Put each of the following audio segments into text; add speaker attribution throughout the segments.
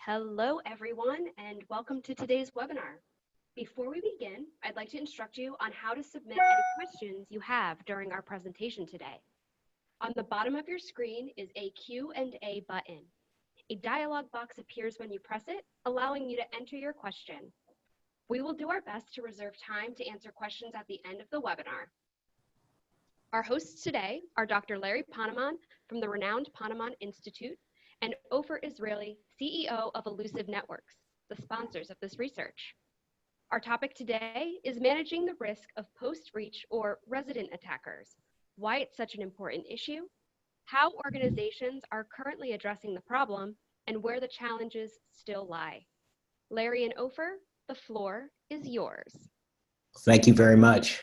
Speaker 1: Hello, everyone, and welcome to today's webinar. Before we begin, I'd like to instruct you on how to submit any questions you have during our presentation today. On the bottom of your screen is a Q&A button. A dialog box appears when you press it, allowing you to enter your question. We will do our best to reserve time to answer questions at the end of the webinar. Our hosts today are Dr. Larry Ponemon from the renowned Ponemon Institute and Ofer Israeli, CEO of Illusive Networks, the sponsors of this research. Our topic today is managing the risk of post-reach or resident attackers, why it's such an important issue, how organizations are currently addressing the problem, and where the challenges still lie. Larry and Ofer, the floor is yours.
Speaker 2: Thank you very much.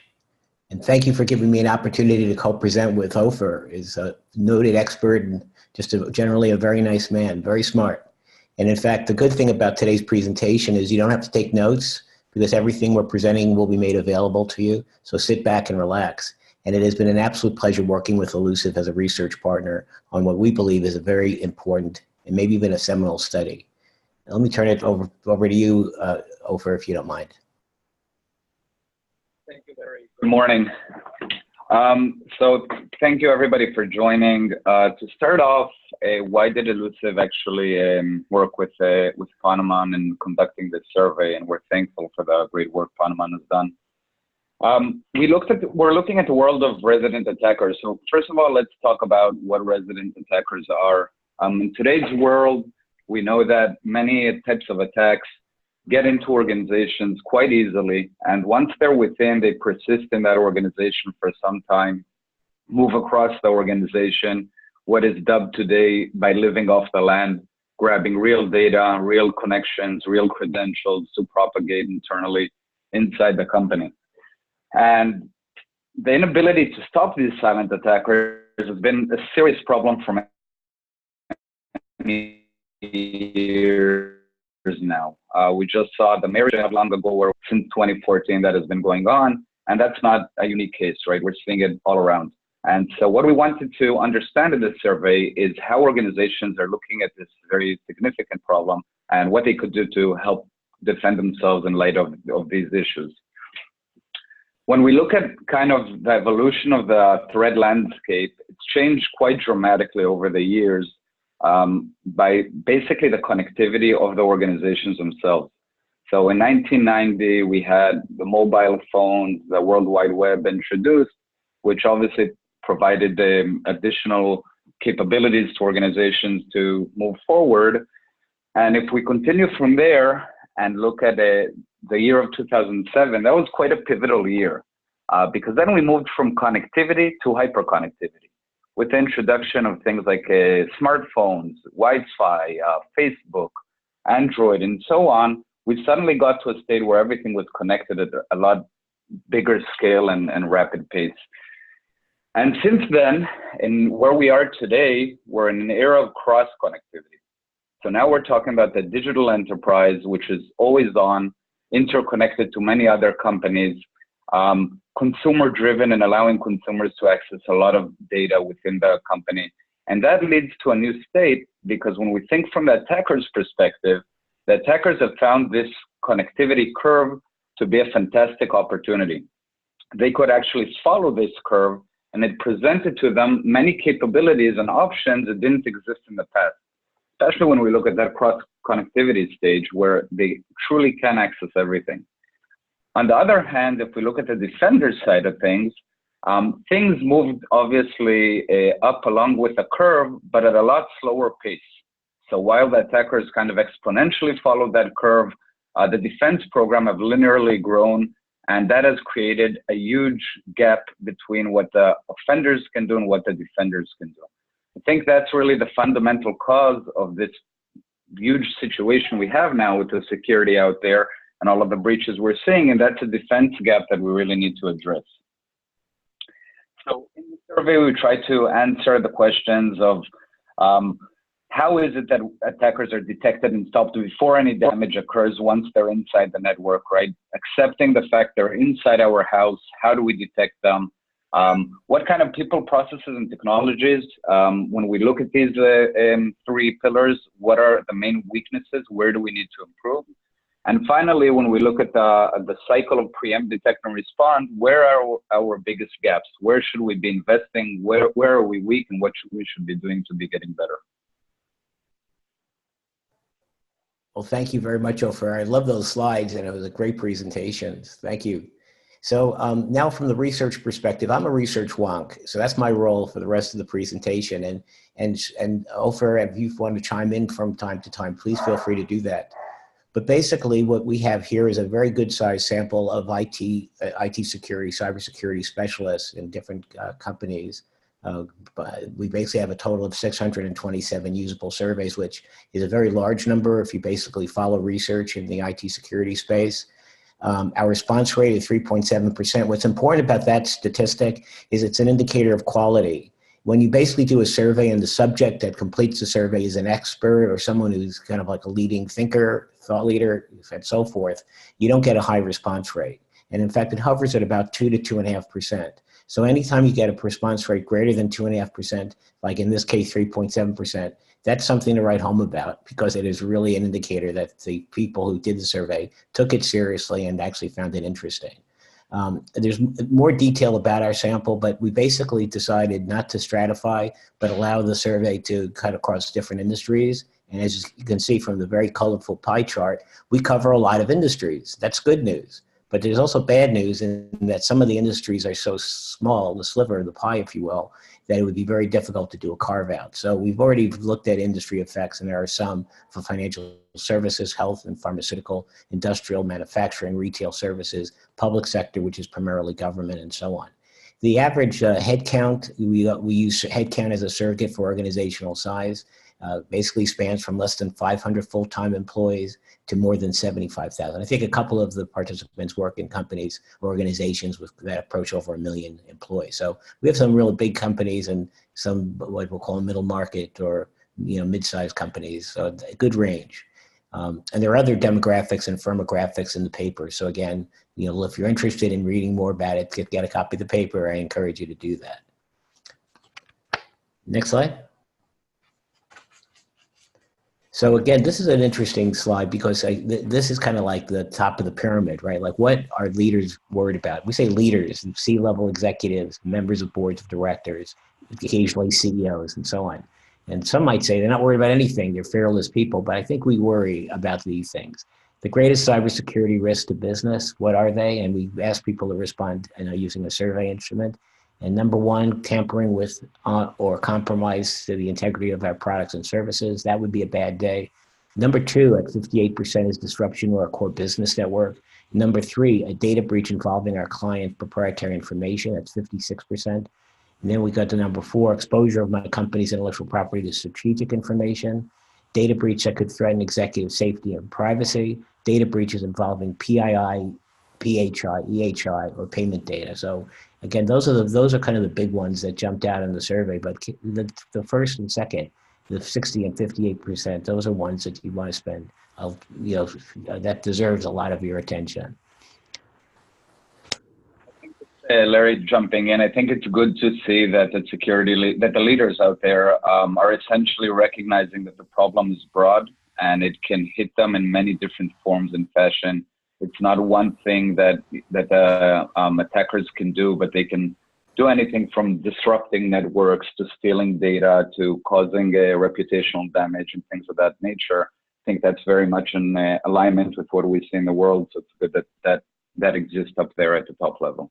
Speaker 2: And thank you for giving me an opportunity to co-present with Ofer. He's a noted expert and just generally a very nice man, very smart. And in fact, the good thing about today's presentation is you don't have to take notes because everything we're presenting will be made available to you. So sit back and relax. And it has been an absolute pleasure working with Illusive as a research partner on what we believe is a very important and maybe even a seminal study. Now, let me turn it over to you, Ofer, if you don't mind.
Speaker 3: Thank you, Larry. Good morning. So thank you everybody for joining. To start off, why did Illusive actually work with Ponemon in conducting this survey? And we're thankful for the great work Ponemon has done. We're looking at the world of resident attackers. So first of all, let's talk about what resident attackers are. In today's world, we know that many types of attacks get into organizations quite easily. And once they're within, they persist in that organization for some time, move across the organization, what is dubbed today by living off the land, grabbing real data, real connections, real credentials to propagate internally inside the company. And the inability to stop these silent attackers has been a serious problem for many years now. We just saw the marriage not long ago, where since 2014 that has been going on, and that's not a unique case, right? We're seeing it all around. And so what we wanted to understand in this survey is how organizations are looking at this very significant problem and what they could do to help defend themselves in light of these issues. When we look at kind of the evolution of the threat landscape, it's changed quite dramatically over the years. By basically the connectivity of the organizations themselves. So in 1990, we had the mobile phone, the World Wide Web introduced, which obviously provided additional capabilities to organizations to move forward. And if we continue from there and look at the year of 2007, that was quite a pivotal year because then we moved from connectivity to hyperconnectivity. With the introduction of things like smartphones, Wi-Fi, Facebook, Android, and so on, we suddenly got to a state where everything was connected at a lot bigger scale and rapid pace. And since then, in where we are today, we're in an era of cross-connectivity. So now we're talking about the digital enterprise, which is always on, interconnected to many other companies, consumer-driven and allowing consumers to access a lot of data within the company. And that leads to a new state, because when we think from the attacker's perspective, the attackers have found this connectivity curve to be a fantastic opportunity. They could actually follow this curve, and it presented to them many capabilities and options that didn't exist in the past, especially when we look at that cross-connectivity stage where they truly can access everything. On the other hand, if we look at the defender side of things, things moved obviously up along with the curve, but at a lot slower pace. So while the attackers kind of exponentially followed that curve, the defense program have linearly grown, and that has created a huge gap between what the offenders can do and what the defenders can do. I think that's really the fundamental cause of this huge situation we have now with the security out there and all of the breaches we're seeing, and that's a defense gap that we really need to address. So in the survey, we try to answer the questions of how is it that attackers are detected and stopped before any damage occurs once they're inside the network, right? Accepting the fact they're inside our house, how do we detect them? What kind of people, processes, and technologies, when we look at these three pillars, what are the main weaknesses? Where do we need to improve? And finally, when we look at the cycle of preempt, detect, and respond, where are our biggest gaps? Where should we be investing? Where are we weak, and what we should be doing to be getting better?
Speaker 2: Well, thank you very much, Ofer. I love those slides, and it was a great presentation. Thank you. So now from the research perspective, I'm a research wonk, so that's my role for the rest of the presentation. And Ofer, if you want to chime in from time to time, please feel free to do that. But basically what we have here is a very good sized sample of IT security, cybersecurity specialists in different companies. We basically have a total of 627 usable surveys, which is a very large number if you basically follow research in the IT security space. Our response rate is 3.7%. What's important about that statistic is it's an indicator of quality. When you basically do a survey and the subject that completes the survey is an expert or someone who's kind of like a leading thinker, thought leader, and so forth, you don't get a high response rate. And in fact, it hovers at about 2 to 2.5%. So anytime you get a response rate greater than 2.5%, like in this case, 3.7%, that's something to write home about because it is really an indicator that the people who did the survey took it seriously and actually found it interesting. There's more detail about our sample, but we basically decided not to stratify, but allow the survey to cut across different industries. And as you can see from the very colorful pie chart, we cover a lot of industries. That's good news. But there's also bad news in that some of the industries are so small, the sliver of the pie, if you will, that it would be very difficult to do a carve out. So we've already looked at industry effects, and there are some for financial services, health and pharmaceutical, industrial, manufacturing, retail services, public sector, which is primarily government, and so on. The average headcount, we use headcount as a surrogate for organizational size, basically spans from less than 500 full-time employees to more than 75,000. I think a couple of the participants work in companies or organizations that approach over 1 million employees. So we have some really big companies and some what we'll call middle market or mid-sized companies. So a good range. And there are other demographics and firmographics in the paper. So again, if you're interested in reading more about it, get a copy of the paper. I encourage you to do that. Next slide. So again, this is an interesting slide because this is kind of like the top of the pyramid, right? Like what are leaders worried about? We say leaders, C-level executives, members of boards of directors, occasionally CEOs and so on. And some might say they're not worried about anything. They're fearless people, but I think we worry about these things. The greatest cybersecurity risk to business, what are they? And we ask people to respond using a survey instrument. And number one, tampering with or compromise to the integrity of our products and services. That would be a bad day. Number two, at 58%, is disruption to our core business network. Number three, a data breach involving our client proprietary information. That's 56%. And then we got to number four, exposure of my company's intellectual property to strategic information. Data breach that could threaten executive safety and privacy. Data breaches involving PII, PHI, EHI, or payment data. So again, those are kind of the big ones that jumped out in the survey. But the first and second, the 60 and 58%, those are ones that you want to spend. That deserves a lot of your attention.
Speaker 3: Larry, jumping in, I think it's good to see that the leaders out there are essentially recognizing that the problem is broad and it can hit them in many different forms and fashion. It's not one thing that attackers can do, but they can do anything from disrupting networks to stealing data to causing reputational damage and things of that nature. I think that's very much in alignment with what we see in the world. So it's good that exists up there at the top level.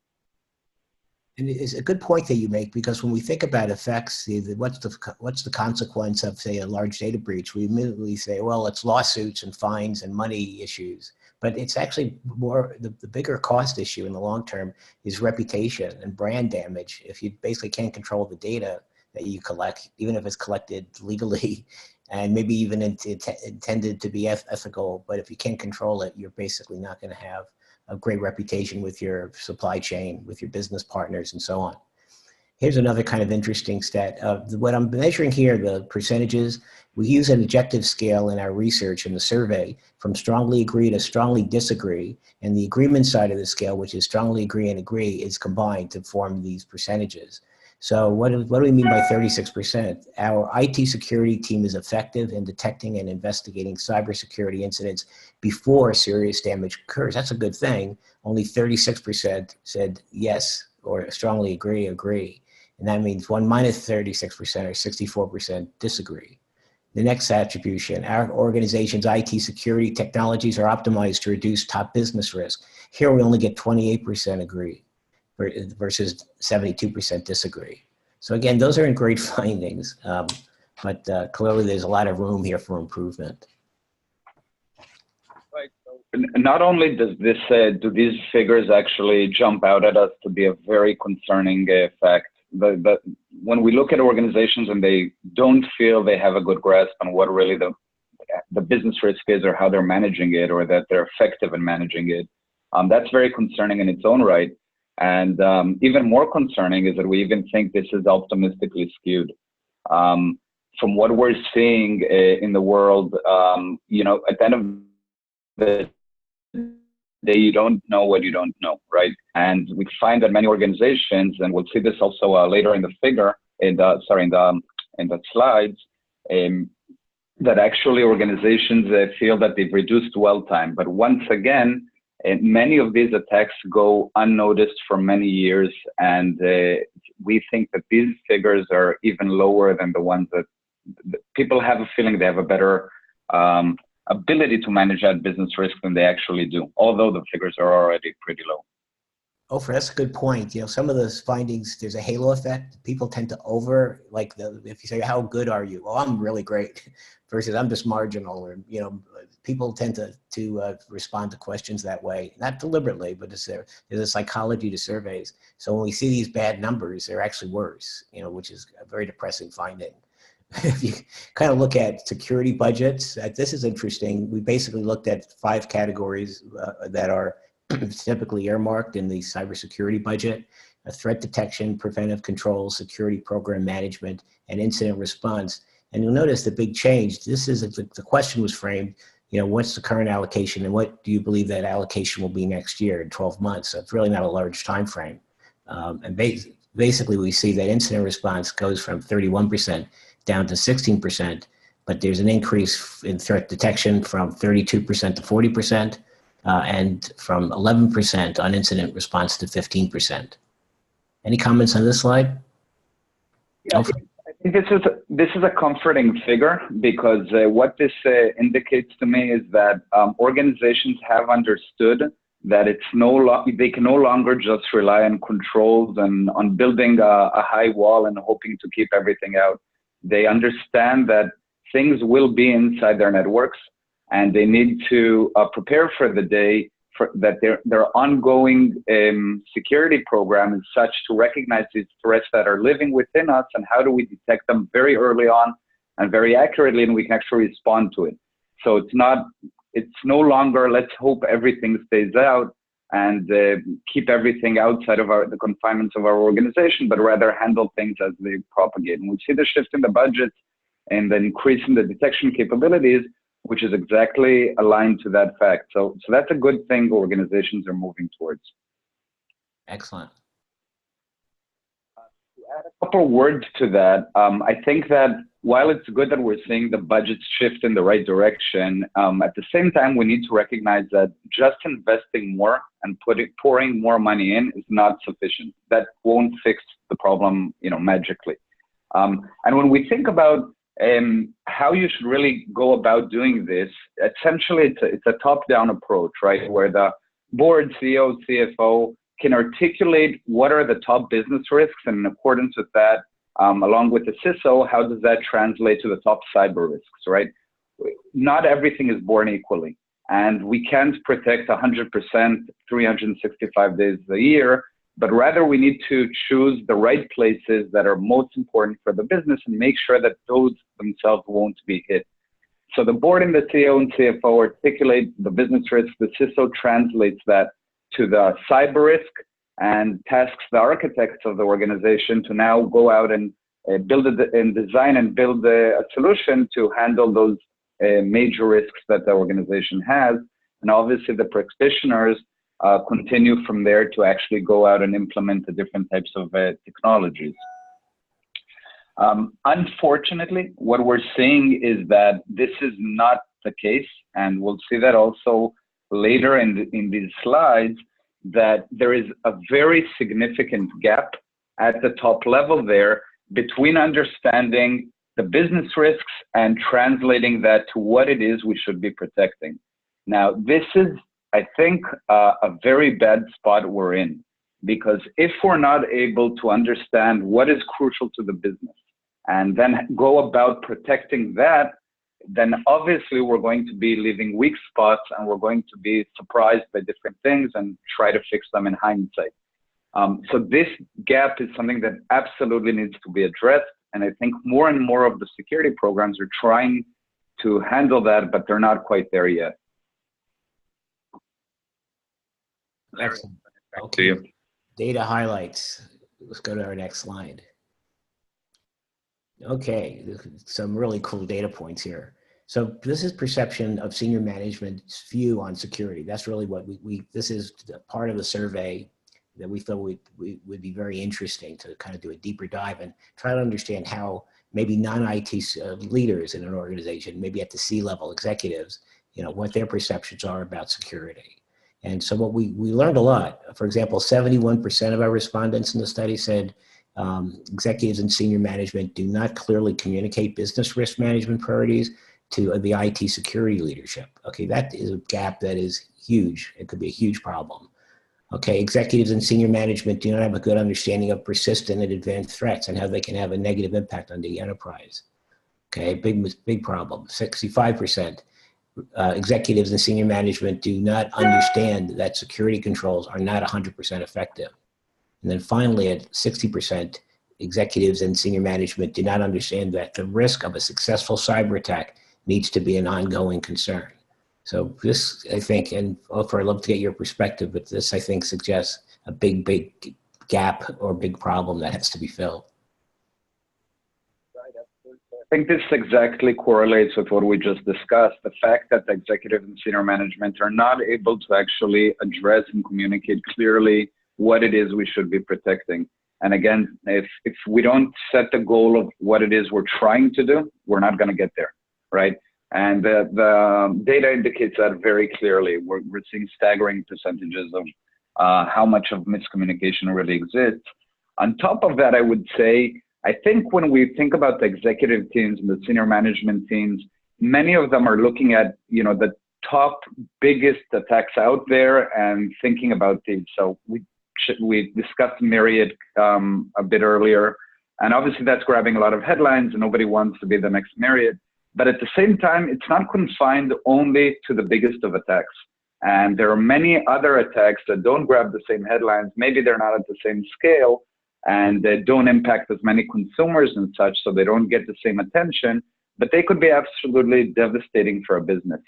Speaker 2: And it's a good point that you make, because when we think about effects, what's the consequence of, say, a large data breach? We immediately say, well, it's lawsuits and fines and money issues. But it's actually more, the bigger cost issue in the long term is reputation and brand damage. If you basically can't control the data that you collect, even if it's collected legally and maybe even intended to be ethical, but if you can't control it, you're basically not going to have a great reputation with your supply chain, with your business partners, and so on. Here's another kind of interesting stat. What I'm measuring here, the percentages, we use an objective scale in our research in the survey from strongly agree to strongly disagree. And the agreement side of the scale, which is strongly agree and agree, is combined to form these percentages. So what do we mean by 36%? Our IT security team is effective in detecting and investigating cybersecurity incidents before serious damage occurs. That's a good thing. Only 36% said yes or strongly agree. And that means 1 minus 36% or 64% disagree. The next attribution, our organization's IT security technologies are optimized to reduce top business risk. Here we only get 28% agree versus 72% disagree. So again, those are great findings, but clearly there's a lot of room here for improvement.
Speaker 3: Right. So not only does this do these figures actually jump out at us to be a very concerning fact, but when we look at organizations and they don't feel they have a good grasp on what really the business risk is or how they're managing it or that they're effective in managing it, that's very concerning in its own right. And even more concerning is that we even think this is optimistically skewed. From what we're seeing in the world, you know, at the end of the day, you don't know what you don't know, right? And we find that many organizations, and we'll see this also later in the figure, in the slides, that actually organizations feel that they've reduced dwell time. But once again, many of these attacks go unnoticed for many years, and we think that these figures are even lower than the ones that people have a feeling they have a better ability to manage that business risk than they actually do, although the figures are already pretty low.
Speaker 2: Ofer, that's a good point. You know, some of those findings, there's a halo effect. People tend to if you say, how good are you? Well, I'm really great versus I'm just marginal, or, you know, people tend to respond to questions that way, not deliberately, but there's a psychology to surveys. So when we see these bad numbers, they're actually worse, you know, which is a very depressing finding. If you kind of look at security budgets, this is interesting. We basically looked at 5 categories that are typically earmarked in the cybersecurity budget: threat detection, preventive control, security program management, and incident response. And you'll notice the big change. This is the question was framed, you know, what's the current allocation and what do you believe that allocation will be next year in 12 months? So it's really not a large time frame. And basically we see that incident response goes from 31% down to 16%, but there's an increase in threat detection from 32% to 40%, and from 11% on incident response to 15%. Any comments on this slide?
Speaker 3: Yeah, I think this is a comforting figure, because what this indicates to me is that organizations have understood that they can no longer just rely on controls and on building a high wall and hoping to keep everything out. They understand that things will be inside their networks, and they need to prepare for the day that their ongoing security program is such to recognize these threats that are living within us, and how do we detect them very early on and very accurately, and we can actually respond to it. So it's no longer let's hope everything stays out and keep everything outside of the confinements of our organization, but rather handle things as they propagate. And we see the shift in the budgets and the increase in the detection capabilities, which is exactly aligned to that fact. So that's a good thing organizations are moving towards.
Speaker 2: Excellent.
Speaker 3: To add a couple words to that, I think that while it's good that we're seeing the budgets shift in the right direction, at the same time, we need to recognize that just investing more and pouring more money in is not sufficient. That won't fix the problem, you know, magically. And when we think about how you should really go about doing this, essentially it's a top-down approach, right? Where the board, CEO, CFO can articulate what are the top business risks, and in accordance with that, along with the CISO, how does that translate to the top cyber risks, right? Not everything is born equally, and we can't protect 100% 365 days a year, but rather we need to choose the right places that are most important for the business and make sure that those themselves won't be hit. So the board and the CEO and CFO articulate the business risk. The CISO translates that to the cyber risk, and tasks the architects of the organization to now go out and build and design and build a solution to handle those major risks that the organization has. And obviously the practitioners continue from there to actually go out and implement the different types of technologies. Unfortunately, what we're seeing is that this is not the case, and we'll see that also later in these slides, that there is a very significant gap at the top level there between understanding the business risks and translating that to what it is we should be protecting. Now, this is, I think, a very bad spot we're in, because if we're not able to understand what is crucial to the business and then go about protecting that, then obviously we're going to be leaving weak spots and we're going to be surprised by different things and try to fix them in hindsight. So this gap is something that absolutely needs to be addressed. And I think more and more of the security programs are trying to handle that, but they're not quite there yet.
Speaker 2: Excellent.
Speaker 3: Back
Speaker 2: Okay.
Speaker 3: to you.
Speaker 2: Data highlights. Let's go to our next slide. Okay, some really cool data points here. So this is perception of senior management's view on security. That's really what this is part of the survey that we thought would be very interesting to kind of do a deeper dive and try to understand how maybe non-IT leaders in an organization, maybe at the C-level executives, what their perceptions are about security. And so what we learned a lot. For example, 71% of our respondents in the study said executives and senior management do not clearly communicate business risk management priorities to the IT security leadership. Okay, that is a gap that is huge. It could be a huge problem. Okay, executives and senior management do not have a good understanding of persistent and advanced threats and how they can have a negative impact on the enterprise. Okay, big problem. 65%. Executives and senior management do not understand that security controls are not 100% effective. And then finally, at 60%, executives and senior management do not understand that the risk of a successful cyber attack needs to be an ongoing concern. So this, I think, and Ofer, I'd love to get your perspective, but this, I think, suggests a big gap or big problem that has to be filled.
Speaker 3: I think this exactly correlates with what we just discussed. The fact that the executive and senior management are not able to actually address and communicate clearly what it is we should be protecting. And again, if we don't set the goal of what it is we're trying to do, we're not going to get there, right? And the data indicates that very clearly. We're seeing staggering percentages of how much of miscommunication really exists. On top of that, I would say, I think when we think about the executive teams and the senior management teams, many of them are looking at, the top biggest attacks out there and thinking about these. So we discussed Myriad a bit earlier, and obviously that's grabbing a lot of headlines and nobody wants to be the next Myriad. But at the same time, it's not confined only to the biggest of attacks. And there are many other attacks that don't grab the same headlines. Maybe they're not at the same scale, and they don't impact as many consumers and such, so they don't get the same attention, but they could be absolutely devastating for a business.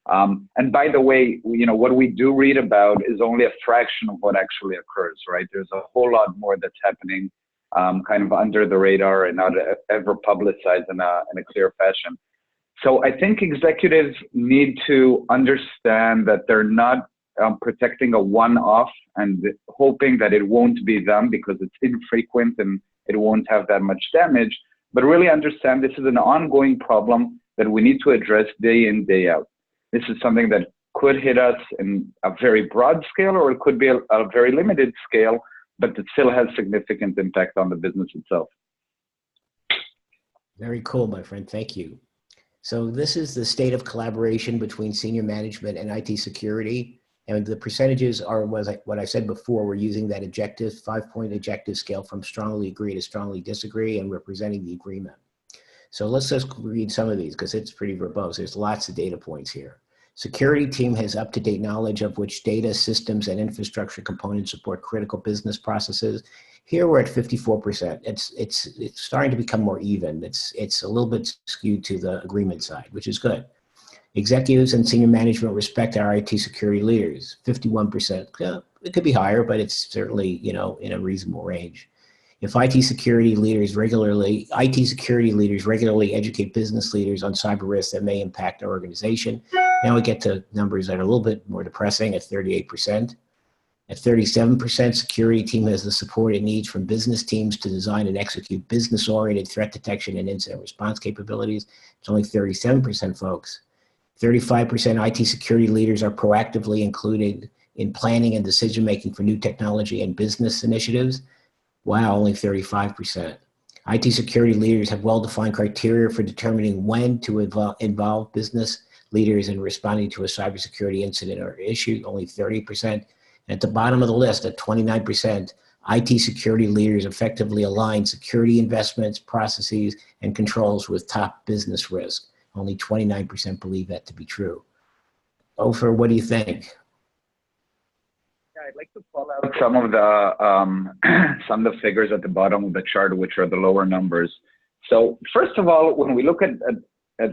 Speaker 3: And by the way, what we do read about is only a fraction of what actually occurs, right? There's a whole lot more that's happening kind of under the radar and not ever publicized in a clear fashion. So I think executives need to understand that they're not protecting a one-off and hoping that it won't be them because it's infrequent and it won't have that much damage, but really understand this is an ongoing problem that we need to address day in, day out. This is something that could hit us in a very broad scale, or it could be a very limited scale, but it still has significant impact on the business itself.
Speaker 2: Very cool, my friend. Thank you. So this is the state of collaboration between senior management and IT security. And the percentages are what I said before. We're using that objective, 5-point objective scale from strongly agree to strongly disagree, and we're presenting the agreement. So let's just read some of these because it's pretty verbose. There's lots of data points here. Security team has up-to-date knowledge of which data, systems, and infrastructure components support critical business processes. Here we're at 54%. It's starting to become more even. It's a little bit skewed to the agreement side, which is good. Executives and senior management respect our IT security leaders, 51%. It could be higher, but it's certainly, in a reasonable range. If IT security leaders regularly educate business leaders on cyber risks that may impact their organization. Now we get to numbers that are a little bit more depressing at 38%. At 37%, security team has the support it needs from business teams to design and execute business-oriented threat detection and incident response capabilities. It's only 37%, folks. 35% IT security leaders are proactively included in planning and decision-making for new technology and business initiatives. Wow, only 35%. IT security leaders have well-defined criteria for determining when to involve business leaders in responding to a cybersecurity incident or issue, only 30%. At the bottom of the list, at 29%, IT security leaders effectively align security investments, processes, and controls with top business risk. Only 29% believe that to be true. Ofer, what do you think?
Speaker 3: Yeah, I'd like to call out some of the figures at the bottom of the chart, which are the lower numbers. So first of all, when we look at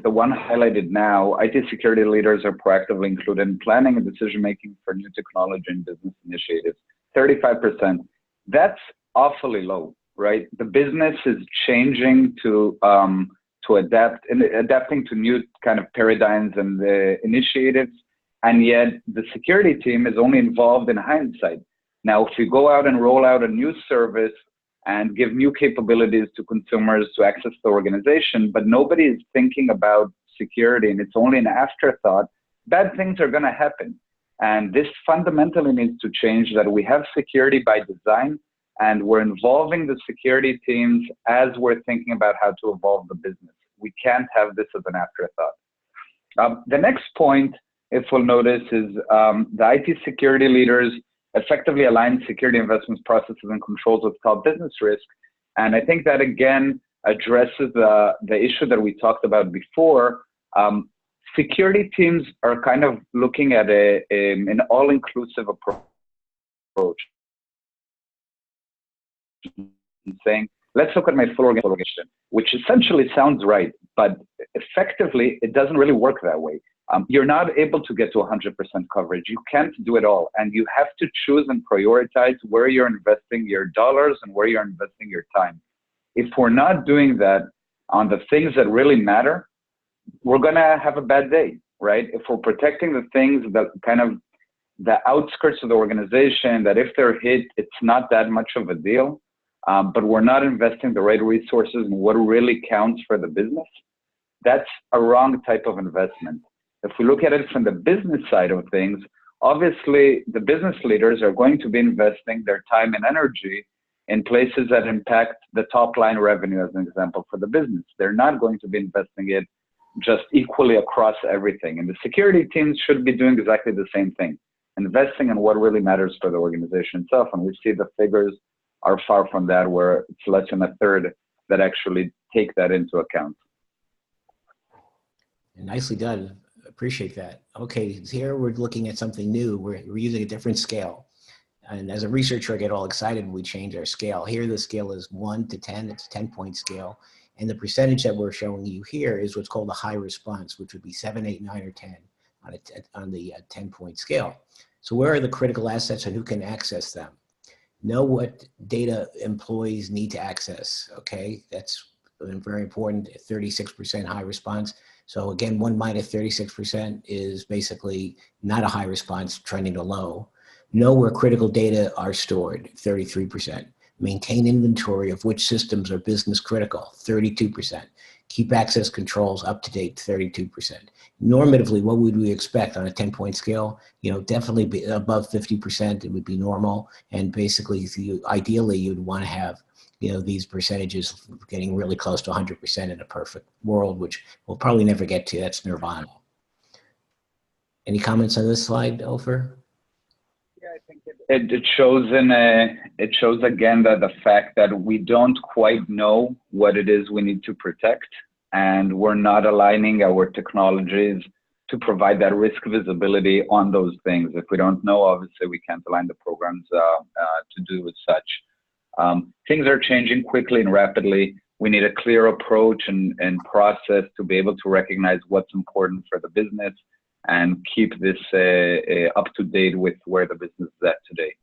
Speaker 3: the one highlighted now, IT security leaders are proactively included in planning and decision-making for new technology and business initiatives. 35%. That's awfully low, right? The business is changing to adapting to new kind of paradigms and initiatives, and yet the security team is only involved in hindsight. Now, if you go out and roll out a new service and give new capabilities to consumers to access the organization, but nobody is thinking about security and it's only an afterthought, bad things are going to happen. And this fundamentally needs to change, that we have security by design and we're involving the security teams as we're thinking about how to evolve the business. We can't have this as an afterthought. The next point, if we'll notice, is the IT security leaders effectively align security investments, processes, and controls with top business risk. And I think that, again, addresses the issue that we talked about before. Security teams are kind of looking at an all-inclusive approach, saying, let's look at my full organization, which essentially sounds right, but effectively, it doesn't really work that way. You're not able to get to 100% coverage. You can't do it all. And you have to choose and prioritize where you're investing your dollars and where you're investing your time. If we're not doing that on the things that really matter, we're going to have a bad day, right? If we're protecting the things that kind of the outskirts of the organization, that if they're hit, it's not that much of a deal, but we're not investing the right resources in what really counts for the business, that's a wrong type of investment. If we look at it from the business side of things, obviously the business leaders are going to be investing their time and energy in places that impact the top line revenue, as an example, for the business. They're not going to be investing it just equally across everything. And the security teams should be doing exactly the same thing, investing in what really matters for the organization itself. And we see the figures are far from that, where it's less than a third that actually take that into account.
Speaker 2: Nicely done. Appreciate that. Okay, here we're looking at something new. We're using a different scale. And as a researcher, I get all excited when we change our scale. Here, the scale is 1 to 10. It's a 10-point scale. And the percentage that we're showing you here is what's called a high response, which would be 7, 8, 9, or 10 on the 10-point scale. So where are the critical assets and who can access them? Know what data employees need to access, okay? That's very important, 36% high response. So again, 1 minus 36% is basically not a high response, trending to low. Know where critical data are stored, 33%. Maintain inventory of which systems are business critical, 32%. Keep access controls up to date, 32%. Normatively, what would we expect on a 10-point scale? Definitely be above 50%, it would be normal. And basically, ideally, you'd want to have these percentages getting really close to 100% in a perfect world, which we'll probably never get to. That's nirvana. Any comments on this slide, Ofer?
Speaker 3: Yeah, I think it shows again that the fact that we don't quite know what it is we need to protect, and we're not aligning our technologies to provide that risk visibility on those things. If we don't know, obviously we can't align the programs to do as such. Things are changing quickly and rapidly. We need a clear approach and process to be able to recognize what's important for the business and keep this up to date with where the business is at today.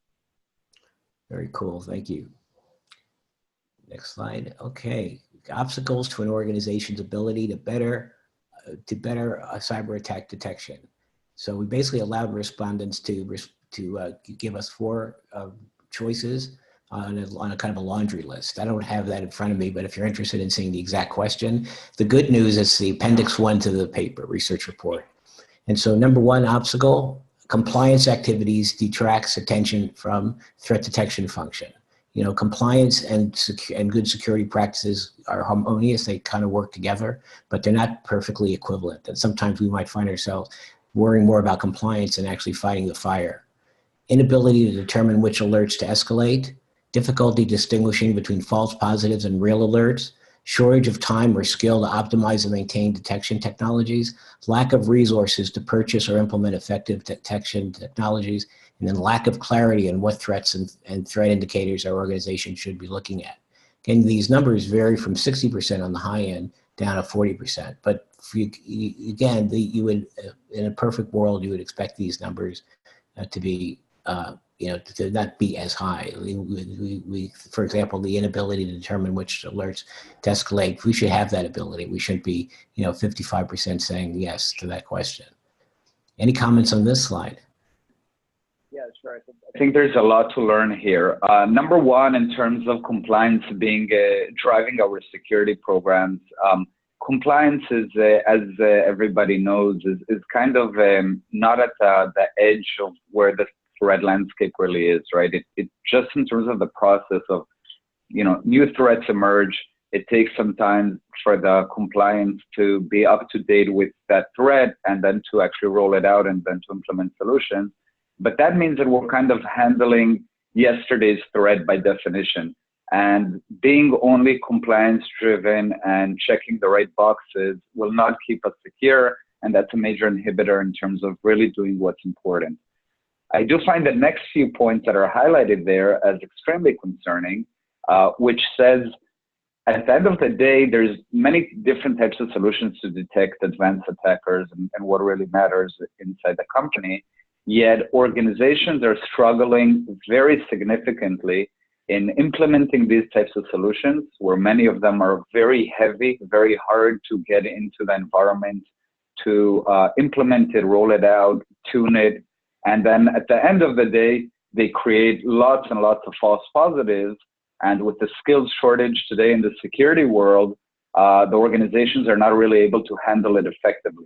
Speaker 2: cool. Thank you. Next slide. Okay. Obstacles to an organization's ability to better cyber attack detection. So we basically allowed respondents to give us 4 choices on a kind of a laundry list. I don't have that in front of me, but if you're interested in seeing the exact question, the good news is the appendix 1 to the paper research report. And so number 1 obstacle, compliance activities detracts attention from threat detection function. You know, compliance and good security practices are harmonious. They kind of work together, but they're not perfectly equivalent. And sometimes we might find ourselves worrying more about compliance than actually fighting the fire. Inability to determine which alerts to escalate, difficulty distinguishing between false positives and real alerts, shortage of time or skill to optimize and maintain detection technologies, lack of resources to purchase or implement effective detection technologies, and then lack of clarity on what threats and threat indicators our organization should be looking at. Again, these numbers vary from 60% on the high end down to 40%. But again, you would, in a perfect world, you would expect these numbers to be, to not be as high. For example, the inability to determine which alerts to escalate, we should have that ability. We shouldn't be, 55% saying yes to that question. Any comments on this slide?
Speaker 3: Yeah, sure. I think there's a lot to learn here. Number 1, in terms of compliance being driving our security programs, compliance is, as everybody knows, is kind of not at the edge of where the threat landscape really is, right? It just in terms of the process of, new threats emerge. It takes some time for the compliance to be up to date with that threat and then to actually roll it out and then to implement solutions. But that means that we're kind of handling yesterday's threat by definition. And being only compliance driven and checking the right boxes will not keep us secure. And that's a major inhibitor in terms of really doing what's important. I do find the next few points that are highlighted there as extremely concerning, which says, at the end of the day, there's many different types of solutions to detect advanced attackers and what really matters inside the company. Yet organizations are struggling very significantly in implementing these types of solutions, where many of them are very heavy, very hard to get into the environment, to implement it, roll it out, tune it. And then at the end of the day, they create lots and lots of false positives. And with the skills shortage today in the security world, the organizations are not really able to handle it effectively.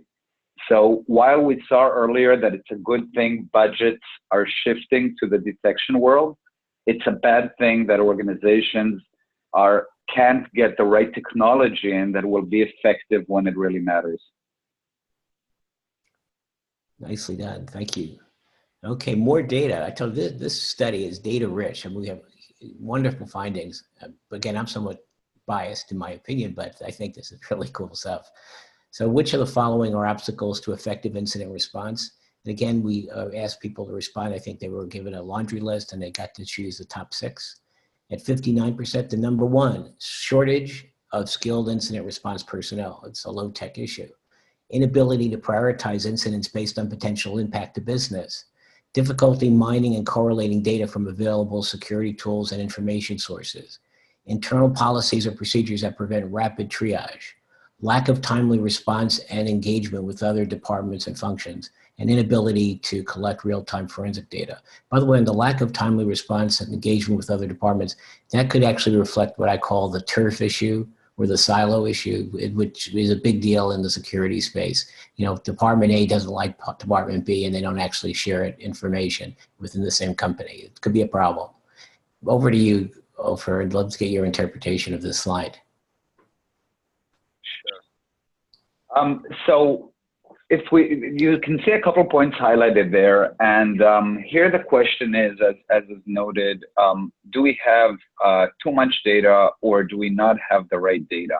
Speaker 3: So while we saw earlier that it's a good thing budgets are shifting to the detection world, it's a bad thing that organizations can't get the right technology in that will be effective when it really matters.
Speaker 2: Nicely done. Thank you. Okay, more data. I told you this study is data rich, and we have wonderful findings. Again, I'm somewhat biased in my opinion, but I think this is really cool stuff. So which of the following are obstacles to effective incident response? And again, we asked people to respond. I think they were given a laundry list and they got to choose the top 6. At 59%, the number 1, shortage of skilled incident response personnel. It's a low tech issue. Inability to prioritize incidents based on potential impact to business. Difficulty mining and correlating data from available security tools and information sources. Internal policies or procedures that prevent rapid triage. Lack of timely response and engagement with other departments and functions, and inability to collect real-time forensic data. By the way, in the lack of timely response and engagement with other departments, that could actually reflect what I call the turf issue or the silo issue, which is a big deal in the security space. Department A doesn't like Department B and they don't actually share information within the same company. It could be a problem. Over to you, Ofer, and let's get your interpretation of this slide.
Speaker 3: So you can see a couple of points highlighted there, and here the question is, as is noted, do we have too much data or do we not have the right data?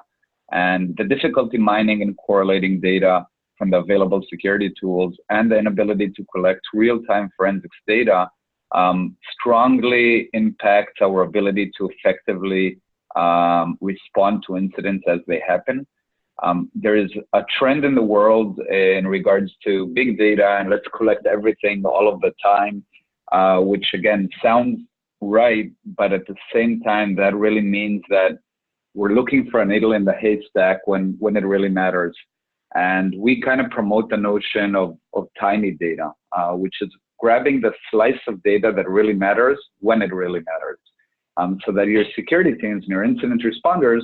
Speaker 3: And the difficulty mining and correlating data from the available security tools and the inability to collect real-time forensics data strongly impacts our ability to effectively respond to incidents as they happen. There is a trend in the world in regards to big data and let's collect everything all of the time, which again sounds right, but at the same time, that really means that we're looking for a needle in the haystack when it really matters. And we kind of promote the notion of tiny data, which is grabbing the slice of data that really matters when it really matters. So that your security teams and your incident responders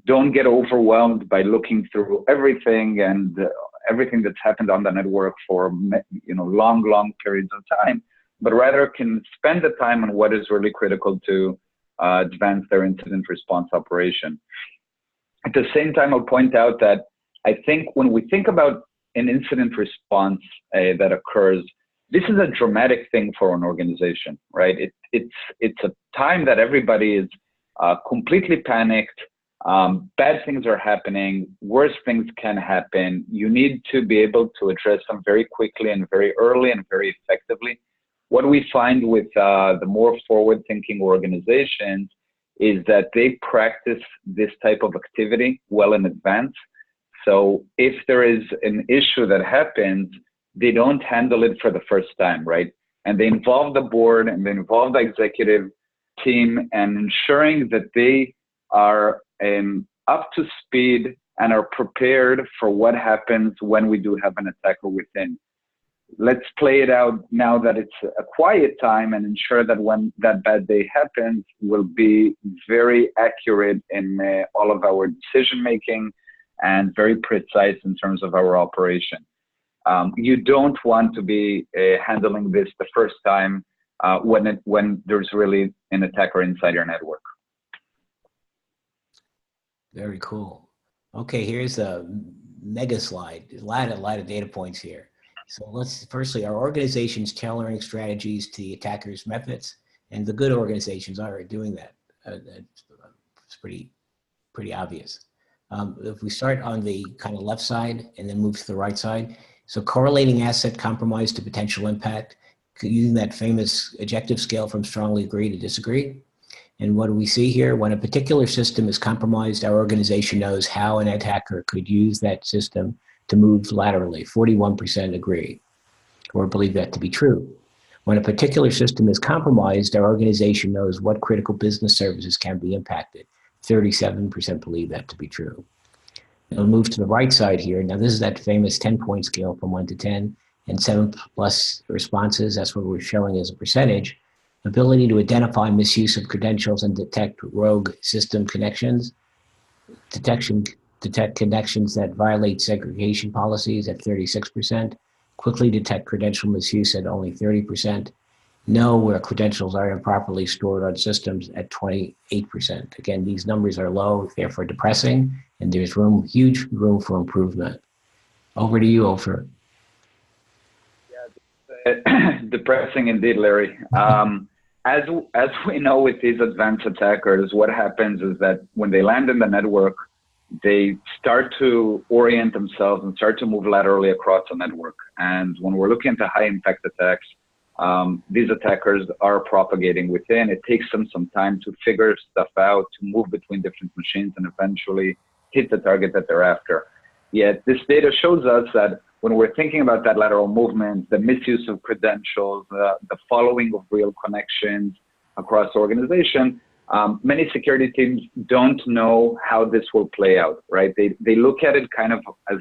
Speaker 3: don't get overwhelmed by looking through everything and everything that's happened on the network for long periods of time, but rather can spend the time on what is really critical to advance their incident response operation. At the same time, I'll point out that I think when we think about an incident response that occurs, this is a dramatic thing for an organization, right? It's a time that everybody is completely panicked. Bad things are happening. Worse things can happen. You need to be able to address them very quickly and very early and very effectively. What we find with the more forward-thinking organizations is that they practice this type of activity well in advance. So if there is an issue that happens, they don't handle it for the first time, right? And they involve the board and they involve the executive team and ensuring that they are up to speed and are prepared for what happens when we do have an attacker within. Let's play it out now that it's a quiet time and ensure that when that bad day happens, we'll be very accurate in all of our decision making and very precise in terms of our operation. You don't want to be handling this the first time when there's really an attacker inside your network.
Speaker 2: Very cool. Okay, here's a mega slide. A lot of data points here. So firstly, our organization's tailoring strategies to the attacker's methods, and the good organizations are doing that. It's pretty obvious. If we start on the kind of left side and then move to the right side, so correlating asset compromise to potential impact, using that famous adjective scale from strongly agree to disagree. And what do we see here? When a particular system is compromised, our organization knows how an attacker could use that system to move laterally. 41% agree or believe that to be true. When a particular system is compromised, our organization knows what critical business services can be impacted. 37% believe that to be true. We'll move to the right side here. Now, this is that famous 10-point scale from 1 to 10 and 7+ responses. That's what we're showing as a percentage. Ability to identify misuse of credentials and detect rogue system connections. Detect connections that violate segregation policies at 36%. Quickly detect credential misuse at only 30%. Know where credentials are improperly stored on systems at 28%. Again, these numbers are low, therefore depressing, and there's huge room for improvement. Over to you, Ofer.
Speaker 3: Yeah, depressing indeed, Larry. As we know with these advanced attackers, what happens is that when they land in the network, they start to orient themselves and start to move laterally across the network. And when we're looking at high impact attacks, these attackers are propagating within. It takes them some time to figure stuff out, to move between different machines and eventually hit the target that they're after. Yet this data shows us that when we're thinking about that lateral movement, the misuse of credentials, the following of real connections across the organization, many security teams don't know how this will play out, right? They look at it kind of as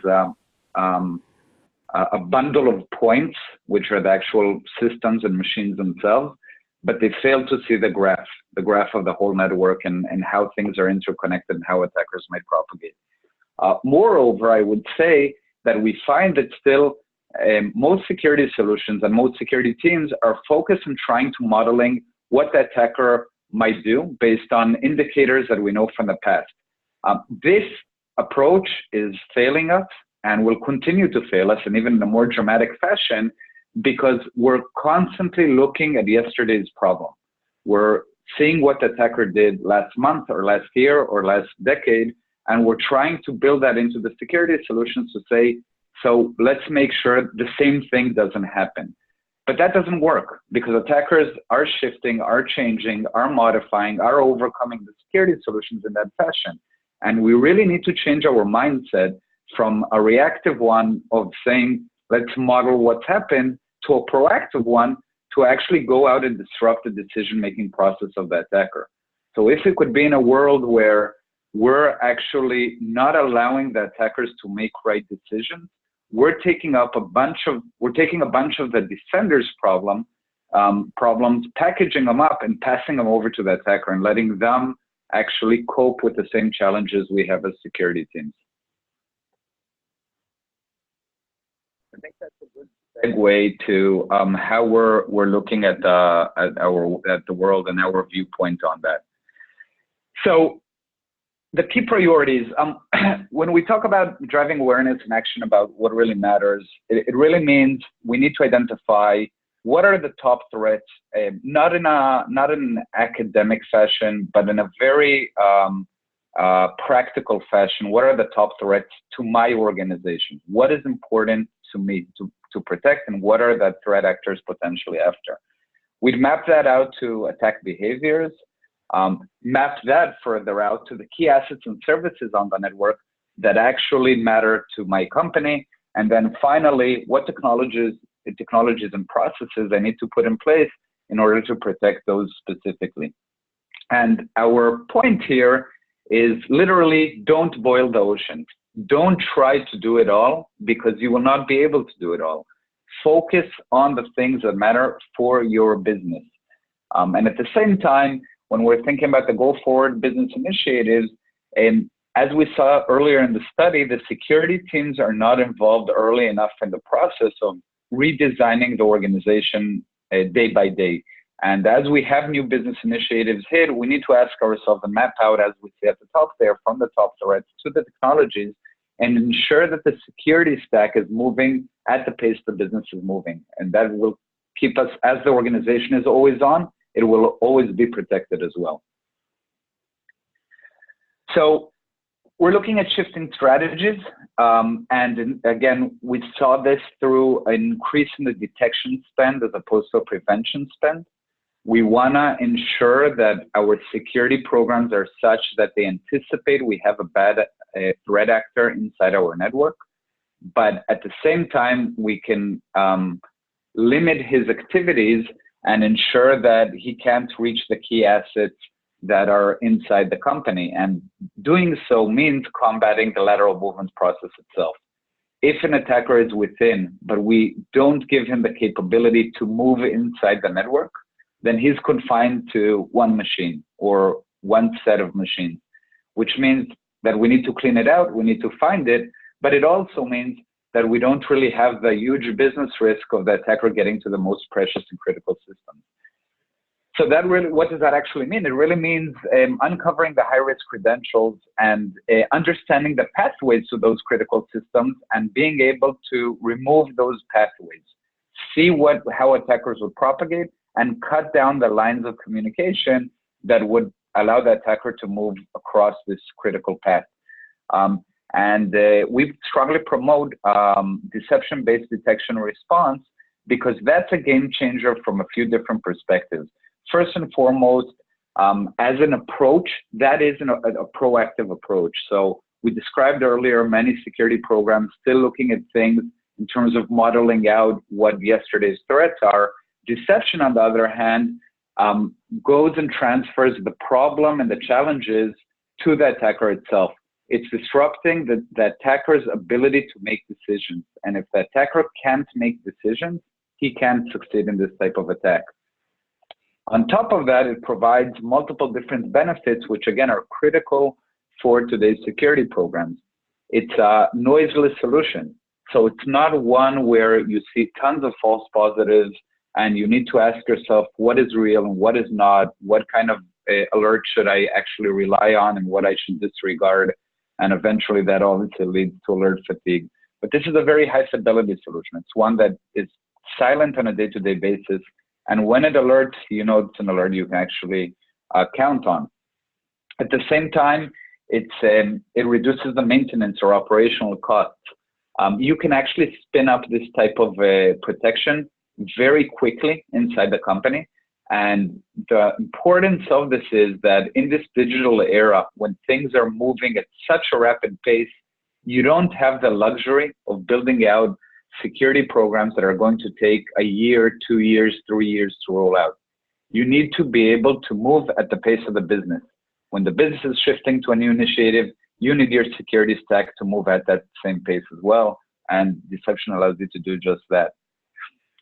Speaker 3: a bundle of points, which are the actual systems and machines themselves, but they fail to see the graph of the whole network and how things are interconnected and how attackers might propagate. Moreover, I would say that we find that still most security solutions and most security teams are focused on trying to modeling what the attacker might do based on indicators that we know from the past. This approach is failing us and will continue to fail us, and even in a more dramatic fashion, because we're constantly looking at yesterday's problem. We're seeing what the attacker did last month or last year or last decade, and we're trying to build that into the security solutions to say, so let's make sure the same thing doesn't happen. But that doesn't work because attackers are shifting, are changing, are modifying, are overcoming the security solutions in that fashion. And we really need to change our mindset from a reactive one of saying, let's model what's happened, to a proactive one to actually go out and disrupt the decision-making process of the attacker. So if it could be in a world where we're actually not allowing the attackers to make right decisions, we're taking a bunch of the defenders' problems, packaging them up and passing them over to the attacker and letting them actually cope with the same challenges we have as security teams. I think that's a good segue to how we're looking at the world and our viewpoint on that. So the key priorities, when we talk about driving awareness and action about what really matters, it really means we need to identify what are the top threats, not in an academic fashion, but in a very practical fashion. What are the top threats to my organization? What is important to me to protect, and what are the threat actors potentially after? We'd map that out to attack behaviors, map that further out to the key assets and services on the network that actually matter to my company, and then finally, what technologies and processes I need to put in place in order to protect those specifically. And our point here is literally don't boil the ocean. Don't try to do it all, because you will not be able to do it all. Focus on the things that matter for your business. And at the same time, when we're thinking about the go-forward business initiatives, and as we saw earlier in the study, the security teams are not involved early enough in the process of redesigning the organization day by day. And as we have new business initiatives hit, we need to ask ourselves and map out, as we see at the top there, from the top threats to the technologies, and ensure that the security stack is moving at the pace the business is moving. And that will keep us, as the organization is always on, it will always be protected as well. So we're looking at shifting strategies. And again, we saw this through an increase in the detection spend as opposed to a prevention spend. We want to ensure that our security programs are such that they anticipate we have a bad threat actor inside our network. But at the same time, we can limit his activities and ensure that he can't reach the key assets that are inside the company. And doing so means combating the lateral movement process itself. If an attacker is within, but we don't give him the capability to move inside the network, then he's confined to one machine or one set of machines, which means that we need to clean it out, we need to find it, but it also means that we don't really have the huge business risk of the attacker getting to the most precious and critical systems. So that really, what does that actually mean? It really means uncovering the high-risk credentials and understanding the pathways to those critical systems and being able to remove those pathways, see how attackers would propagate, and cut down the lines of communication that would allow the attacker to move across this critical path. We strongly promote deception-based detection and response, because that's a game changer from a few different perspectives. First and foremost, as an approach, that is a proactive approach. So we described earlier many security programs still looking at things in terms of modeling out what yesterday's threats are. Deception, on the other hand, goes and transfers the problem and the challenges to the attacker itself. It's disrupting the attacker's ability to make decisions. And if the attacker can't make decisions, he can't succeed in this type of attack. On top of that, it provides multiple different benefits, which again are critical for today's security programs. It's a noiseless solution. So it's not one where you see tons of false positives and you need to ask yourself what is real and what is not, what kind of alert should I actually rely on and what I should disregard. And eventually that obviously leads to alert fatigue. But this is a very high fidelity solution. It's one that is silent on a day-to-day basis. And when it alerts, you know it's an alert you can actually count on. At the same time, it reduces the maintenance or operational costs. You can actually spin up this type of protection very quickly inside the company. And the importance of this is that in this digital era, when things are moving at such a rapid pace, you don't have the luxury of building out security programs that are going to take a year, 2 years, 3 years to roll out. You need to be able to move at the pace of the business. When the business is shifting to a new initiative, you need your security stack to move at that same pace as well. And deception allows you to do just that.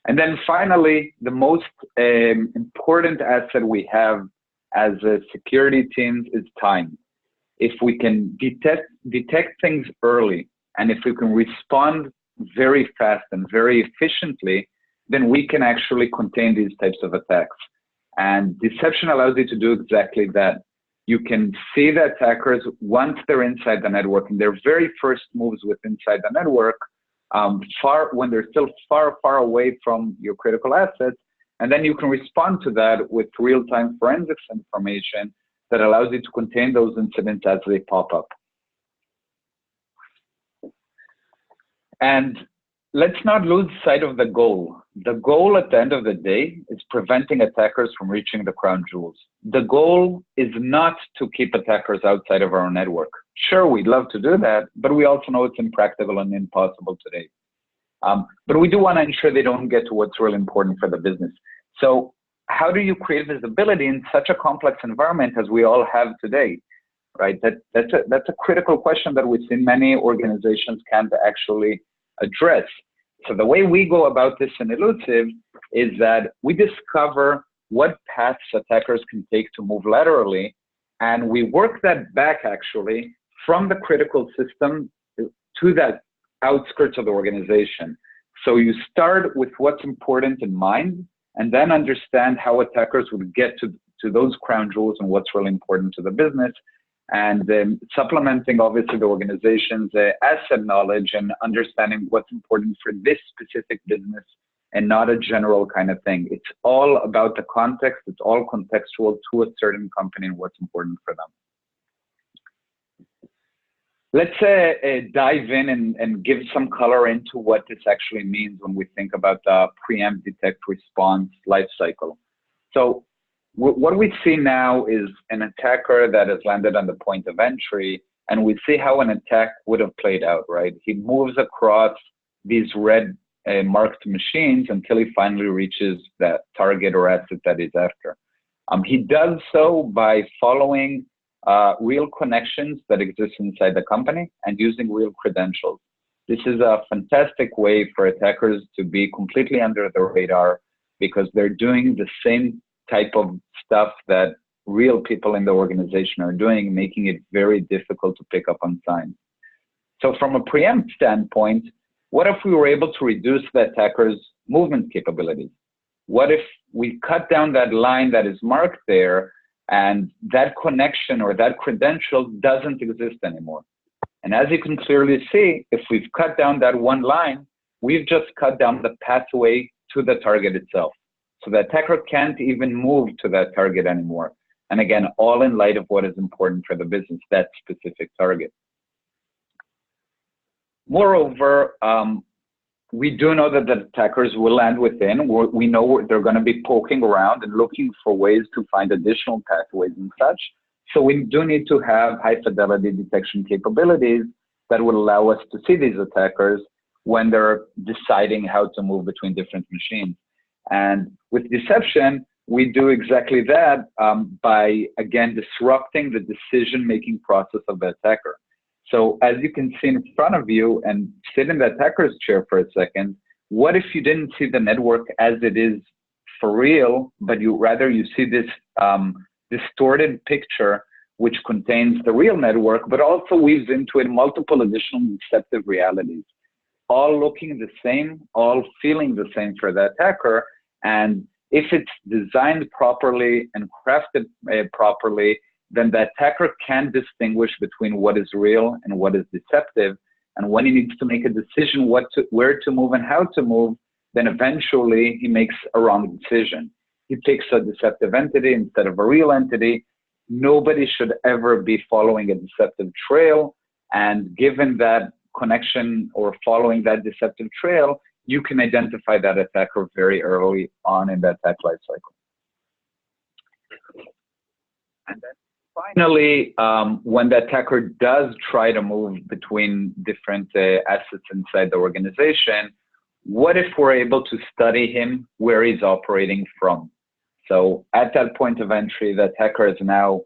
Speaker 3: And then finally, the most important asset we have as a security team is time. If we can detect things early, and if we can respond very fast and very efficiently, then we can actually contain these types of attacks. And deception allows you to do exactly that. You can see the attackers once they're inside the network, and their very first moves with inside the network, when they're still far, far away from your critical assets, and then you can respond to that with real-time forensics information that allows you to contain those incidents as they pop up. And let's not lose sight of the goal. The goal at the end of the day is preventing attackers from reaching the crown jewels. The goal is not to keep attackers outside of our network. Sure, we'd love to do that, but we also know it's impractical and impossible today. But we do want to ensure they don't get to what's really important for the business. So how do you create visibility in such a complex environment as we all have today, right? That's a critical question that we see many organizations can't actually address. So the way we go about this in Illusive is that we discover what paths attackers can take to move laterally, and we work that back actually from the critical system to that outskirts of the organization. So you start with what's important in mind, and then understand how attackers would get to those crown jewels and what's really important to the business, and supplementing obviously the organization's asset knowledge and understanding what's important for this specific business and not a general kind of thing. It's all about the context. It's all contextual to a certain company and what's important for them. Let's dive in and give some color into what this actually means when we think about the preempt, detect, response lifecycle. So what we see now is an attacker that has landed on the point of entry, and we see how an attack would have played out, right? He moves across these red marked machines until he finally reaches that target or asset that he's after. He does so by following real connections that exist inside the company and using real credentials. This is a fantastic way for attackers to be completely under the radar because they're doing the same type of stuff that real people in the organization are doing, making it very difficult to pick up on signs. So from a preempt standpoint, what if we were able to reduce the attacker's movement capabilities? What if we cut down that line that is marked there and that connection or that credential doesn't exist anymore? And as you can clearly see, if we've cut down that one line, we've just cut down the pathway to the target itself. So the attacker can't even move to that target anymore. And again, all in light of what is important for the business, that specific target. Moreover, we do know that the attackers will land within. We know they're going to be poking around and looking for ways to find additional pathways and such. So we do need to have high fidelity detection capabilities that will allow us to see these attackers when they're deciding how to move between different machines. And with deception, we do exactly that by, again, disrupting the decision-making process of the attacker. So as you can see in front of you and sit in the attacker's chair for a second, what if you didn't see the network as it is for real, but you see this distorted picture which contains the real network, but also weaves into it multiple additional deceptive realities, all looking the same, all feeling the same for the attacker. And if it's designed properly and crafted properly, then the attacker can distinguish between what is real and what is deceptive. And when he needs to make a decision where to move and how to move, then eventually he makes a wrong decision. He picks a deceptive entity instead of a real entity. Nobody should ever be following a deceptive trail. And given that connection or following that deceptive trail, you can identify that attacker very early on in the attack life cycle. And then finally, when the attacker does try to move between different assets inside the organization, what if we're able to study him where he's operating from? So at that point of entry, the attacker has now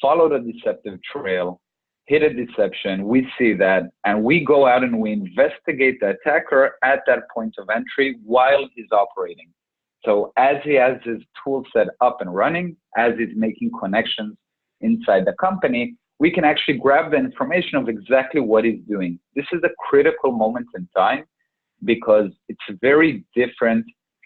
Speaker 3: followed a deceptive trail, hit a deception, we see that, and we go out and we investigate the attacker at that point of entry while he's operating. So as he has his tool set up and running, as he's making connections inside the company, we can actually grab the information of exactly what he's doing. This is a critical moment in time because it's very different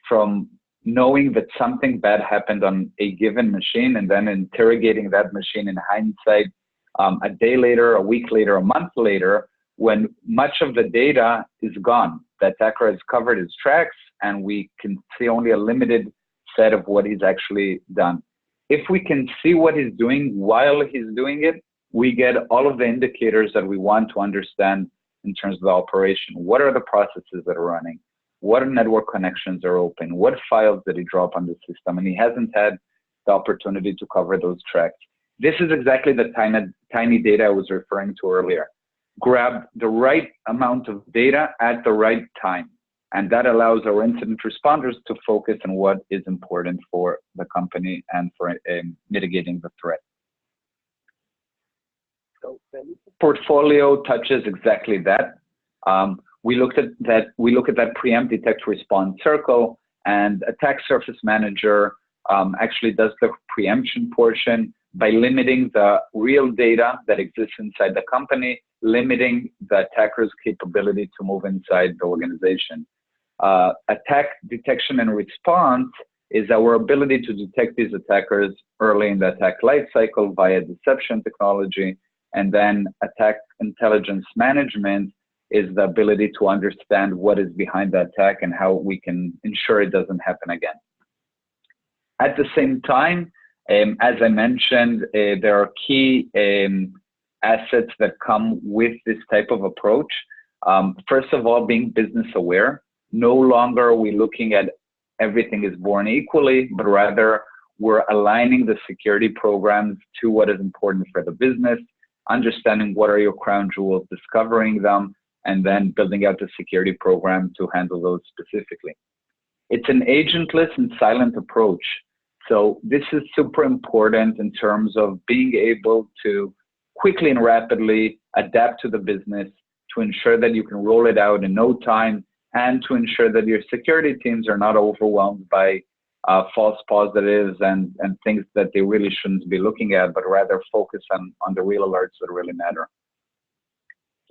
Speaker 3: from knowing that something bad happened on a given machine and then interrogating that machine in hindsight a day later, a week later, a month later, when much of the data is gone. The attacker has covered his tracks and we can see only a limited set of what he's actually done. If we can see what he's doing while he's doing it, we get all of the indicators that we want to understand in terms of the operation. What are the processes that are running? What network connections are open? What files did he drop on the system? And he hasn't had the opportunity to cover those tracks. This is exactly the tiny data I was referring to earlier. Grab the right amount of data at the right time. And that allows our incident responders to focus on what is important for the company and for mitigating the threat. So the portfolio touches exactly that. We look at that preempt, detect, respond circle, and attack surface manager actually does the preemption portion by limiting the real data that exists inside the company, limiting the attacker's capability to move inside the organization. Attack detection and response is our ability to detect these attackers early in the attack lifecycle via deception technology, and then attack intelligence management is the ability to understand what is behind the attack and how we can ensure it doesn't happen again. At the same time, as I mentioned, there are key assets that come with this type of approach. First of all, being business aware. No longer are we looking at everything is born equally, but rather we're aligning the security programs to what is important for the business, understanding what are your crown jewels, discovering them, and then building out the security program to handle those specifically. It's an agentless and silent approach. So this is super important in terms of being able to quickly and rapidly adapt to the business to ensure that you can roll it out in no time and to ensure that your security teams are not overwhelmed by false positives and things that they really shouldn't be looking at, but rather focus on the real alerts that really matter.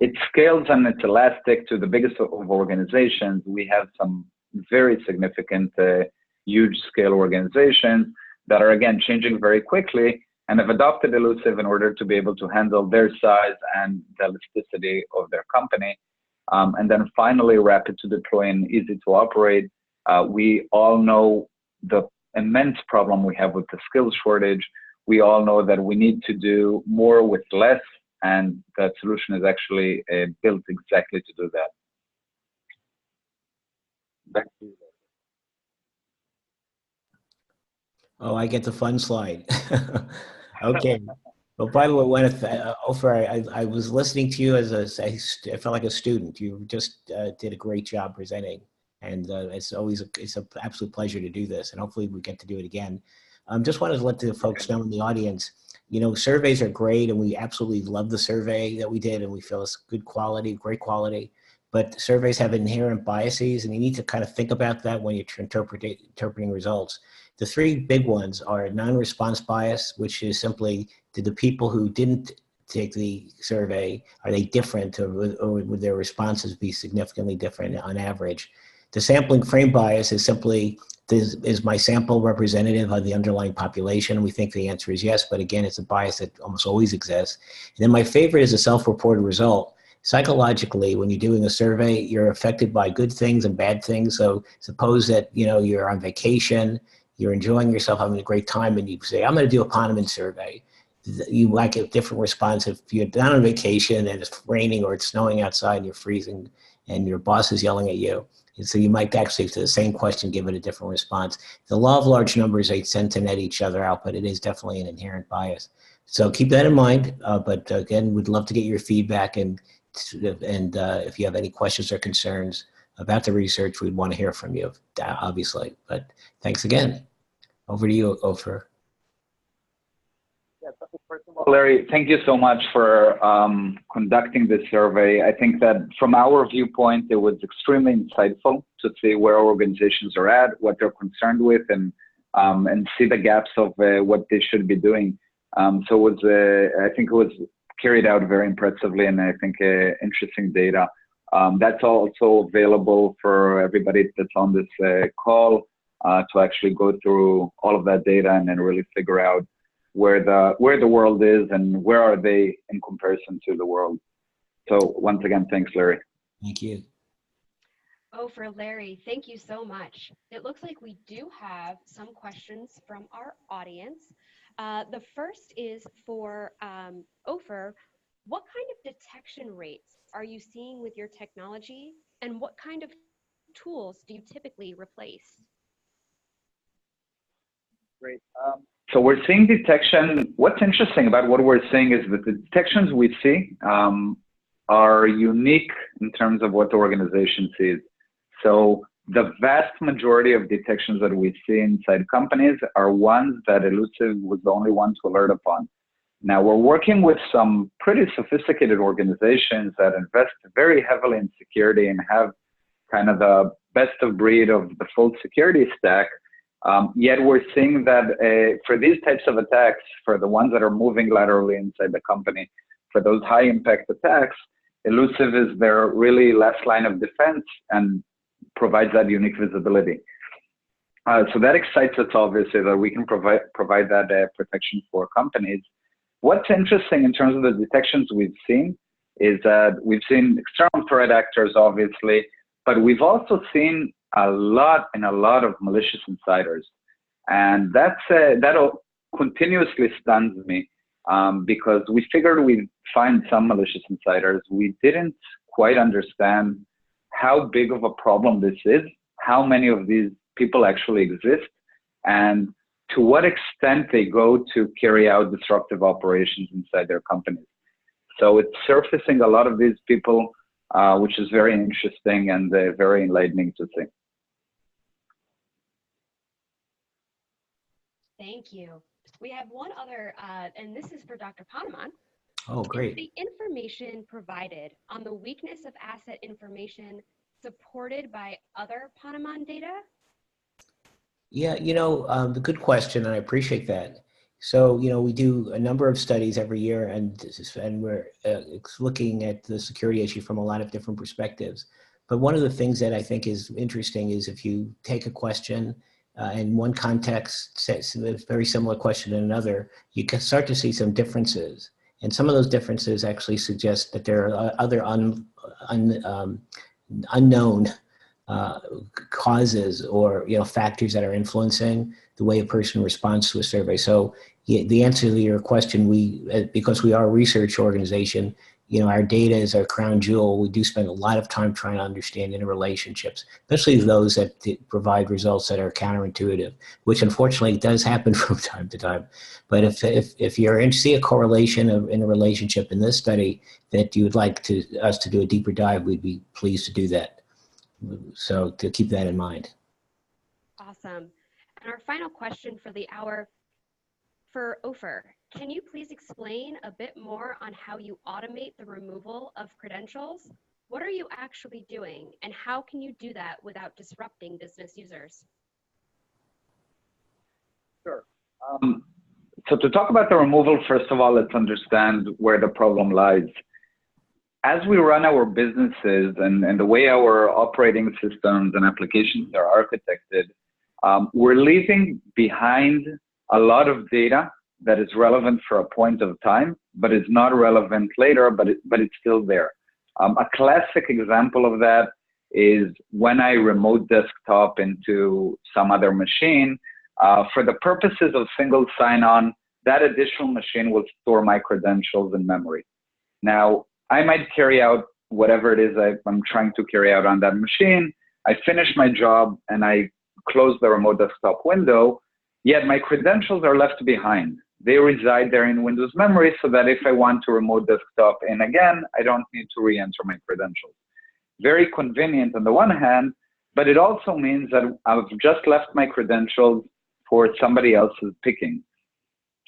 Speaker 3: It scales and it's elastic to the biggest of organizations. We have some very significant, huge scale organizations that are, again, changing very quickly and have adopted Illusive in order to be able to handle their size and the elasticity of their company. And then finally, rapid to deploy and easy to operate. We all know the immense problem we have with the skills shortage. We all know that we need to do more with less, and that solution is actually built exactly to do that. Back to you.
Speaker 2: Oh, I get the fun slide. Okay. Well, by the way, Ofer, I was listening to you I felt like a student. You just did a great job presenting, and it's an absolute pleasure to do this, and hopefully we get to do it again. Just wanted to let the folks know in the audience, you know, surveys are great, and we absolutely love the survey that we did, and we feel it's good quality, great quality. But surveys have inherent biases, and you need to kind of think about that when you're interpreting results. The three big ones are non-response bias, which is simply, did the people who didn't take the survey, are they different, or would their responses be significantly different on average? The sampling frame bias is simply, is my sample representative of the underlying population? We think the answer is yes, but again, it's a bias that almost always exists. And then my favorite is a self-reported result. Psychologically, when you're doing a survey, you're affected by good things and bad things. So suppose that, you know, you're on vacation, you're enjoying yourself, having a great time, and you say, I'm going to do a Ponemon survey. You might get a different response if you're down on vacation and it's raining or it's snowing outside and you're freezing and your boss is yelling at you. And so you might actually, to the same question, give it a different response. The law of large numbers, they tend to net each other out, but it is definitely an inherent bias. So keep that in mind. But again, we'd love to get your feedback, and if you have any questions or concerns, about the research, we'd want to hear from you, obviously. But thanks again. Over to you, Ofer.
Speaker 3: Yeah, so first of all, Larry, thank you so much for conducting this survey. I think that from our viewpoint, it was extremely insightful to see where organizations are at, what they're concerned with, and see the gaps of what they should be doing. So it was, I think it was carried out very impressively, and I think interesting data. That's also available for everybody that's on this call to actually go through all of that data and then really figure out where the world is and where are they in comparison to the world. So once again, thanks, Larry.
Speaker 2: Thank you.
Speaker 1: For Larry, thank you so much. It looks like we do have some questions from our audience. The first is for Ofer. What kind of detection rates are you seeing with your technology, and what kind of tools do you typically replace?
Speaker 3: Great. So we're seeing detection. What's interesting about what we're seeing is that the detections we see are unique in terms of what the organization sees. So the vast majority of detections that we see inside companies are ones that Illusive was the only one to alert upon. Now, we're working with some pretty sophisticated organizations that invest very heavily in security and have kind of the best of breed of the full security stack. Yet we're seeing that for these types of attacks, for the ones that are moving laterally inside the company, for those high impact attacks, Illusive is their really last line of defense and provides that unique visibility. So that excites us, obviously, that we can provide that protection for companies. What's interesting in terms of the detections we've seen is that we've seen external threat actors, obviously, but we've also seen a lot of malicious insiders. And that continuously stuns me because we figured we'd find some malicious insiders. We didn't quite understand how big of a problem this is, how many of these people actually exist, and to what extent they go to carry out disruptive operations inside their companies. So it's surfacing a lot of these people, which is very interesting and very enlightening to see.
Speaker 1: Thank you. We have one other, and this is for Dr. Ponemon.
Speaker 2: Oh, great.
Speaker 1: Is the information provided on the weakness of asset information supported by other Ponemon data?
Speaker 2: Yeah, the good question, and I appreciate that. So, we do a number of studies every year, and we're looking at the security issue from a lot of different perspectives. But one of the things that I think is interesting is if you take a question in one context, says a very similar question in another, you can start to see some differences. And some of those differences actually suggest that there are other unknown causes or factors that are influencing the way a person responds to a survey. So the answer to your question, because we are a research organization, our data is our crown jewel. We do spend a lot of time trying to understand interrelationships, especially those that provide results that are counterintuitive, which unfortunately does happen from time to time. But if you see a correlation in a relationship in this study that you would like us to do a deeper dive, we'd be pleased to do that. So to keep that in mind.
Speaker 1: Awesome. And our final question for the hour for Ofer. Can you please explain a bit more on how you automate the removal of credentials? What are you actually doing, and how can you do that without disrupting business users?
Speaker 3: Sure. So to talk about the removal, first of all, let's understand where the problem lies. As we run our businesses and the way our operating systems and applications are architected, we're leaving behind a lot of data that is relevant for a point of time, but is not relevant later, but it's still there. A classic example of that is when I remote desktop into some other machine, for the purposes of single sign-on, that additional machine will store my credentials in memory. Now, I might carry out whatever it is I'm trying to carry out on that machine. I finish my job and I close the remote desktop window, yet my credentials are left behind. They reside there in Windows memory so that if I want to remote desktop in again, I don't need to re-enter my credentials. very convenient on the one hand, but it also means that I've just left my credentials for somebody else's picking.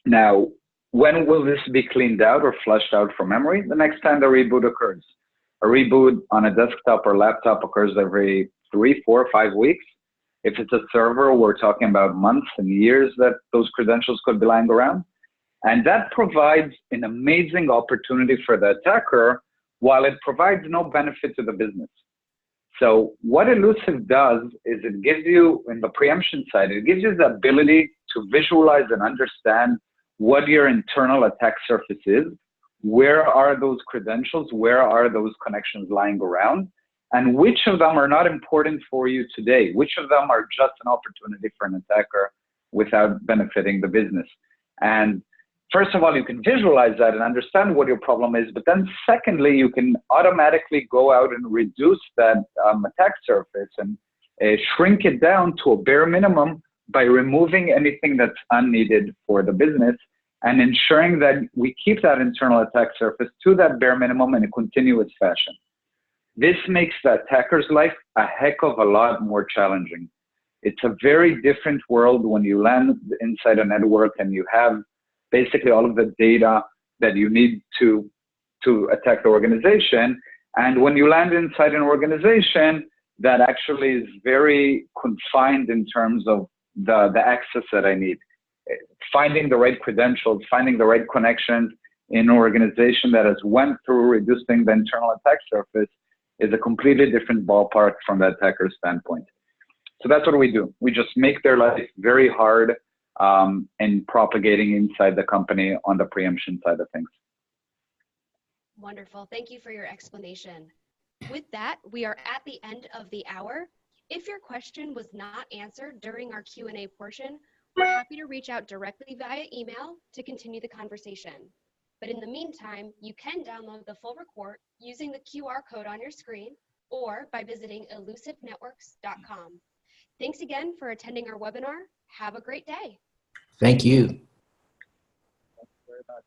Speaker 3: Now, when will this be cleaned out or flushed out from memory? The next time the reboot occurs. A reboot on a desktop or laptop occurs every 3, 4, 5 weeks. If it's a server, we're talking about months and years that those credentials could be lying around. And that provides an amazing opportunity for the attacker, while it provides no benefit to the business. So what Illusive does is it gives you, in the preemption side, it gives you the ability to visualize and understand what your internal attack surface is, where are those credentials, where are those connections lying around, and which of them are not important for you today, which of them are just an opportunity for an attacker without benefiting the business. And first of all, you can visualize that and understand what your problem is, but then secondly, you can automatically go out and reduce that attack surface and shrink it down to a bare minimum by removing anything that's unneeded for the business and ensuring that we keep that internal attack surface to that bare minimum in a continuous fashion. This makes the attacker's life a heck of a lot more challenging. It's a very different world when you land inside a network and you have basically all of the data that you need to attack the organization. And when you land inside an organization that actually is very confined in terms of the access that I need, finding the right credentials, finding the right connections in an organization that has went through reducing the internal attack surface is a completely different ballpark from the attacker's standpoint. So that's what we do. We just make their life very hard and propagating inside the company on the preemption side of things.
Speaker 1: Wonderful. Thank you for your explanation. With that, we are at the end of the hour. If your question was not answered during our Q&A portion, we're happy to reach out directly via email to continue the conversation. But in the meantime, you can download the full report using the QR code on your screen or by visiting illusivenetworks.com. Thanks again for attending our webinar. Have a great day.
Speaker 2: Thank you.
Speaker 3: Thank you very much.